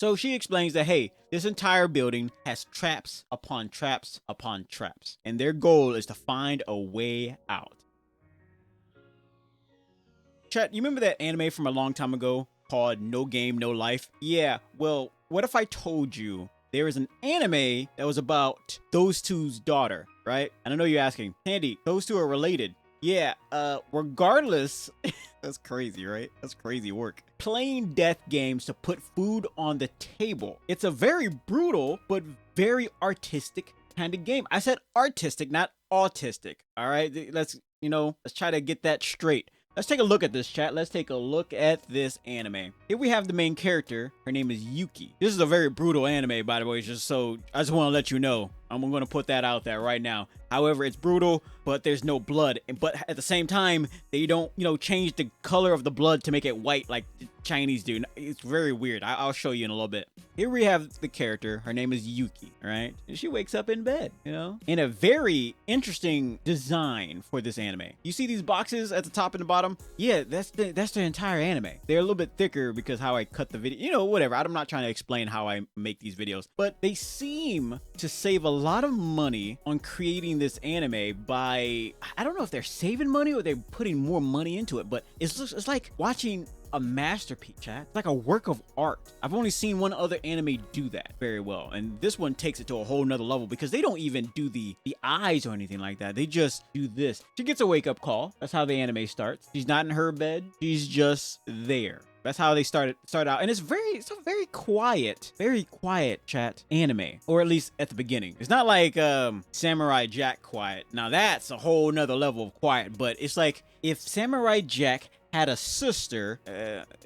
So she explains that, hey, this entire building has traps upon traps upon traps, and their goal is to find a way out. Chat, you remember that anime from a long time ago called No Game, No Life? Yeah, well, what if I told you there is an anime that was about those two's daughter, right? And I know you're asking, Candy, those two are related. Yeah, regardless, that's crazy, right? That's crazy work. Playing death games to put food on the table. It's a very brutal, but very artistic kind of game. I said artistic, not autistic, all right? Let's try to get that straight. Let's take a look at this, chat. Let's take a look at this anime. Here we have the main character. Her name is Yuki. This is a very brutal anime, by the way, I just want to let you know. I'm going to put that out there right now. However, it's brutal, but there's no blood. But at the same time, they don't, change the color of the blood to make it white like the Chinese do. It's very weird. I'll show you in a little bit. Here we have the character. Her name is Yuki, right? And she wakes up in bed, in a very interesting design for this anime. You see these boxes at the top and the bottom? Yeah, that's the entire anime. They're a little bit thicker because how I cut the video, whatever. I'm not trying to explain how I make these videos, but they seem to save a lot of money on creating this anime by, I don't know if they're saving money or they're putting more money into it, but it's like watching a masterpiece, chat. It's like a work of art. I've only seen one other anime do that very well, and this one takes it to a whole nother level because they don't even do the eyes or anything like that. They just do this. She gets a wake-up call. That's how the anime starts. She's not in her bed. She's just there. That's how they start out, and it's a very quiet chat anime, or at least at the beginning. It's not like Samurai Jack quiet. Now that's a whole nother level of quiet, but it's like if Samurai Jack had a sister,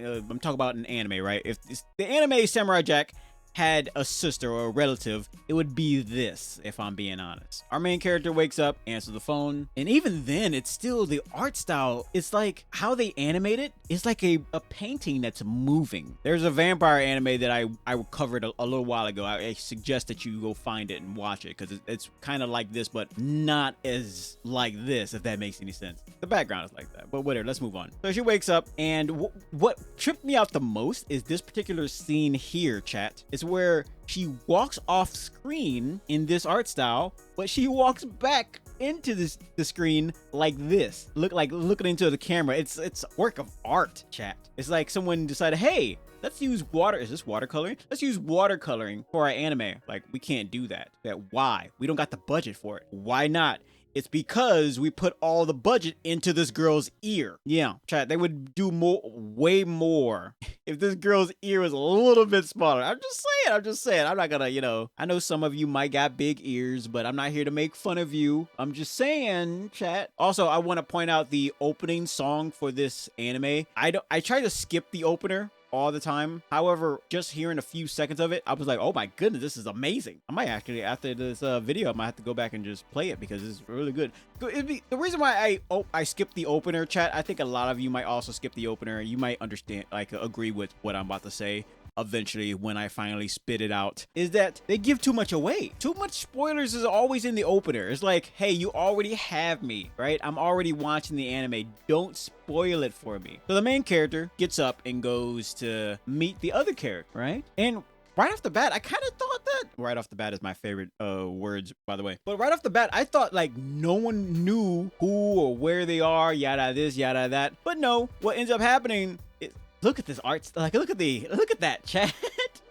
I'm talking about an anime, right? If the anime Samurai Jack had a sister or a relative, it would be this, if I'm being honest. Our main character wakes up, answers the phone, and even then, it's still the art style. It's like how they animate it. It's like a painting that's moving. There's a vampire anime that I covered a little while ago. I suggest that you go find it and watch it because it's kind of like this, but not as like this, if that makes any sense. The background is like that, but whatever, let's move on. So she wakes up, and what tripped me out the most is this particular scene here, chat. It's where she walks off screen in this art style, but she walks back into the screen like this, looking into the camera. It's a work of art, chat. It's like someone decided, hey, let's use water. Is this watercoloring? Let's use watercoloring for our anime. Like, we can't do that. Why? We don't got the budget for it. Why not? It's because we put all the budget into this girl's ear. Yeah, chat, they would do way more if this girl's ear was a little bit smaller. I'm just saying. I'm not gonna, I know some of you might got big ears, but I'm not here to make fun of you. I'm just saying, chat. Also, I want to point out the opening song for this anime. I try to skip the opener all the time. However, just hearing a few seconds of it, I was like, oh my goodness, this is amazing. I might actually, after this video, I might have to go back and just play it because it's really good. The reason why I skipped the opener, chat, I think a lot of you might also skip the opener. You might understand, agree with what I'm about to say eventually when I finally spit it out, is that they give too much away. Too much spoilers is always in the opener. It's like, hey, you already have me, right? I'm already watching the anime. Don't spoil it for me. So the main character gets up and goes to meet the other character, right? And right off the bat, I kind of thought that. Right off the bat is my favorite words, by the way. But right off the bat, I thought like no one knew who or where they are, yada this, yada that. But no, what ends up happening is, look at this art. Look at that, chat.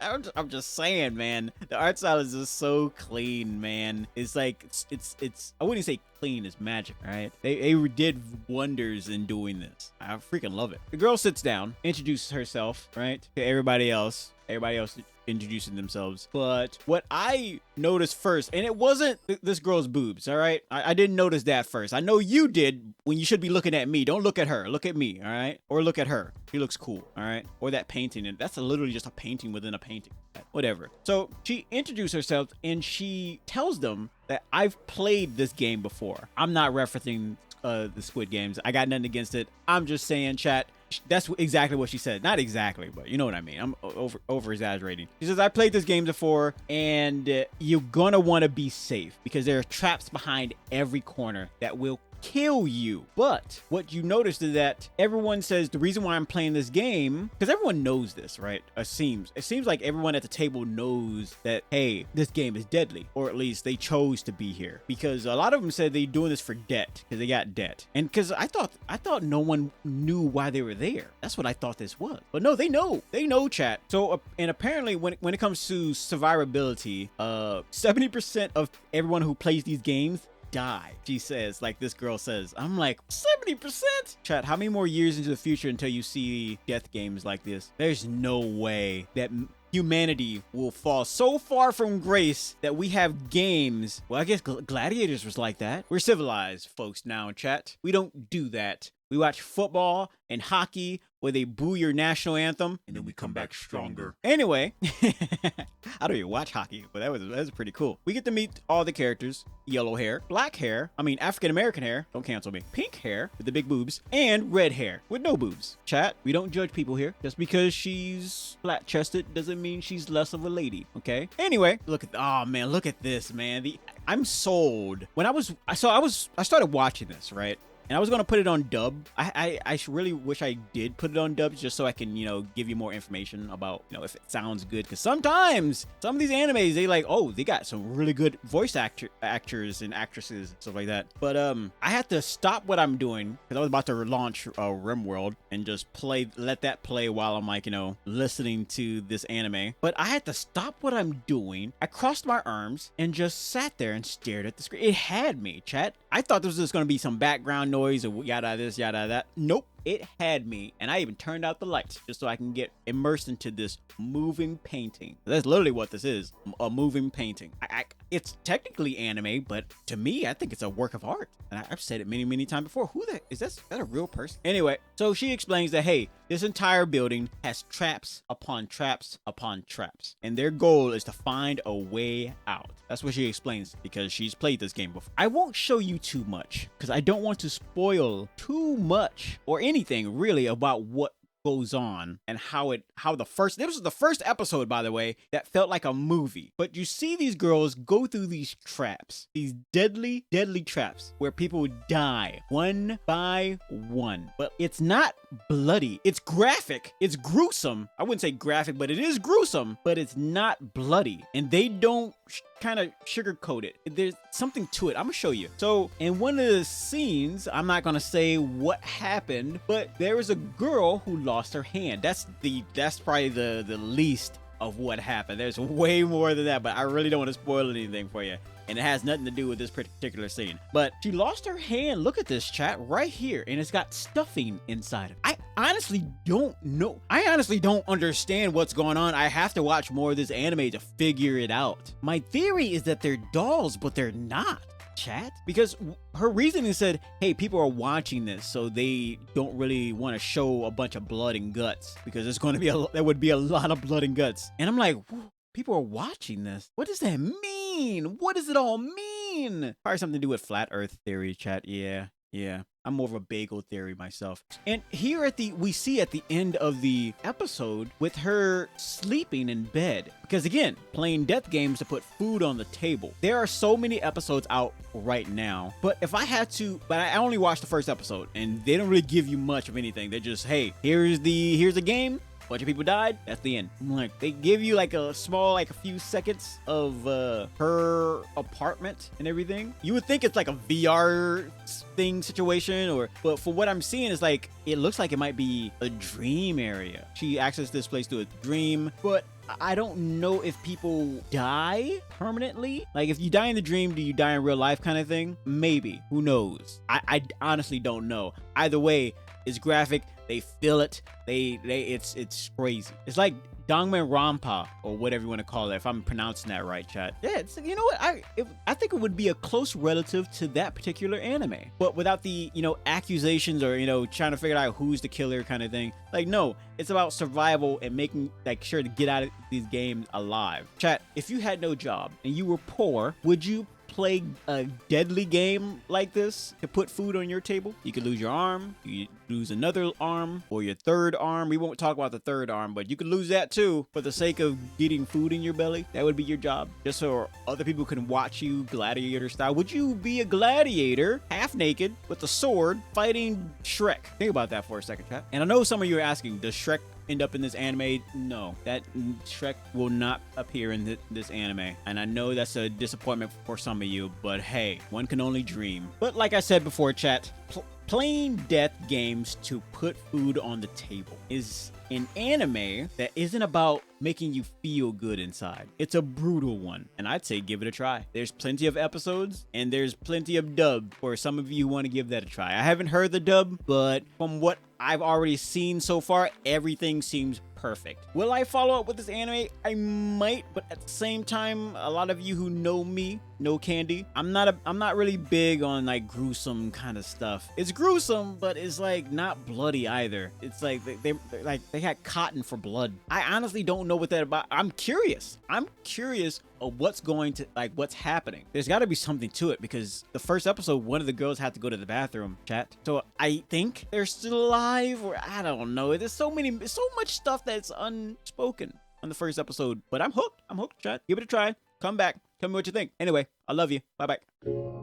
I'm just saying, man. The art style is just so clean, man. It's like it's. I wouldn't say clean is magic, right? They did wonders in doing this. I freaking love it. The girl sits down, introduces herself, right, to everybody else. Everybody else introducing themselves. But what I noticed first, and it wasn't this girl's boobs, all right? I didn't notice that first. I know you did when you should be looking at me. Don't look at her. Look at me, all right? Or look at her. She looks cool, all right? Or that painting. And that's literally just a painting within a painting. Whatever. So she introduced herself and she tells them that I've played this game before. I'm not referencing the Squid Games. I got nothing against it. I'm just saying, chat, that's exactly what she said. Not exactly, but you know what I mean. I'm over exaggerating. She says, I played this game before and you're gonna want to be safe because there are traps behind every corner that will kill you. But what you noticed is that everyone says the reason why I'm playing this game, because everyone knows this, right? It seems like everyone at the table knows that, hey, this game is deadly, or at least they chose to be here, because a lot of them said they doing this for debt, because they got debt. And because I thought no one knew why they were there. That's what I thought this was. But no, they know, chat. So and apparently when it comes to survivability, 70% of everyone who plays these games die, she says. Like this girl says. I'm like, 70%? Chat, how many more years into the future until you see death games like this? There's no way that humanity will fall so far from grace that we have games. Well, I guess Gladiators was like that. We're civilized folks now, chat. We don't do that. We watch football and hockey where they boo your national anthem and then we come back stronger. Anyway, I don't even watch hockey, but that was pretty cool. We get to meet all the characters: yellow hair, black hair, African American hair, don't cancel me, pink hair with the big boobs, and red hair with no boobs. Chat, we don't judge people here. Just because she's flat chested doesn't mean she's less of a lady, okay? Anyway, look at this, man. I'm sold. I started watching this, right? And I was going to put it on dub. I really wish I did put it on dub just so I can, give you more information about, if it sounds good. Because sometimes some of these animes, they got some really good voice actors and actresses and stuff like that. But I had to stop what I'm doing because I was about to launch RimWorld and just let that play while I'm listening to this anime. But I had to stop what I'm doing. I crossed my arms and just sat there and stared at the screen. It had me, chat. I thought this was just going to be some background noise or yada this, yada that. Nope. It had me, and I even turned out the lights just so I can get immersed into this moving painting. That's literally what this is, a moving painting. It's technically anime, but to me, I think it's a work of art. And I've said it many, many times before. Is that a real person? Anyway, so she explains that, hey, this entire building has traps upon traps upon traps, and their goal is to find a way out. That's what she explains because she's played this game before. I won't show you too much because I don't want to spoil too much or anything really about what goes on and this was the first episode, by the way, that felt like a movie. But you see these girls go through these traps, these deadly traps where people die one by one. But it's not bloody. It's graphic. It's gruesome. I wouldn't say graphic, but it is gruesome, but it's not bloody. And they don't kind of sugarcoat it. There's something to it. I'm gonna show you. So in one of the scenes, I'm not gonna say what happened, but there was a girl who lost her hand. That's probably the least of what happened. There's way more than that, but I really don't want to spoil anything for you. And it has nothing to do with this particular scene. But she lost her hand. Look at this, chat, right here. And it's got stuffing inside of it. I honestly don't know. I honestly don't understand what's going on. I have to watch more of this anime to figure it out. My theory is that they're dolls, but they're not, chat. Because her reasoning said, hey, people are watching this, so they don't really want to show a bunch of blood and guts. Because there would be a lot of blood and guts. And I'm like, people are watching this. What does that mean? What does it all mean? Probably something to do with flat earth theory, chat. Yeah. I'm more of a bagel theory myself. And here we see at the end of the episode with her sleeping in bed. Because again, playing death games to put food on the table. There are so many episodes out right now. But if I had to, but I only watched the first episode and they don't really give you much of anything. They're just, hey, here's the game. Bunch of people died. That's the end. I'm like, they give you like a small, like a few seconds of her apartment and everything. You would think it's like a VR thing situation, but for what I'm seeing is like, it looks like it might be a dream area. She accessed this place through a dream, but I don't know if people die permanently. Like if you die in the dream, do you die in real life kind of thing? Maybe. Who knows? I honestly don't know. Either way, it's graphic. They feel it. It's crazy. It's like Dongmen Rampa or whatever you want to call it. If I'm pronouncing that right, chat. Yeah, you know what? I think it would be a close relative to that particular anime, but without the accusations or trying to figure out who's the killer kind of thing. Like no, it's about survival and making sure to get out of these games alive. Chat. If you had no job and you were poor, would you play a deadly game like this to put food on your table, you could lose your arm, you lose another arm, or your third arm. We won't talk about the third arm, but you could lose that too for the sake of getting food in your belly. That would be your job, just so other people can watch you gladiator style. Would you be a gladiator, half naked, with a sword, fighting Shrek? Think about that for a second, chat. And I know some of you are asking, does Shrek end up in this anime? No, that Shrek will not appear in this anime, and I know that's a disappointment for some of you, but hey, one can only dream. But like I said before, chat, playing death games to put food on the table is an anime that isn't about making you feel good inside. It's a brutal one, and I'd say give it a try. There's plenty of episodes, and there's plenty of dub for some of you who want to give that a try. I haven't heard the dub, but from what I've already seen so far, everything seems perfect. Will I follow up with this anime? I might, but at the same time, a lot of you who know me know Candy. I'm not really big on like gruesome kind of stuff. It's gruesome, but it's like not bloody either. It's like they had cotton for blood. I honestly don't know what that about. I'm curious of what's happening. There's got to be something to it, because the first episode, one of the girls had to go to the bathroom, chat. So I think they're still alive, or I don't know. There's so much stuff that's unspoken on the first episode, but I'm hooked, chat. Give it a try. Come back. Tell me what you think. Anyway, I love you. Bye-bye.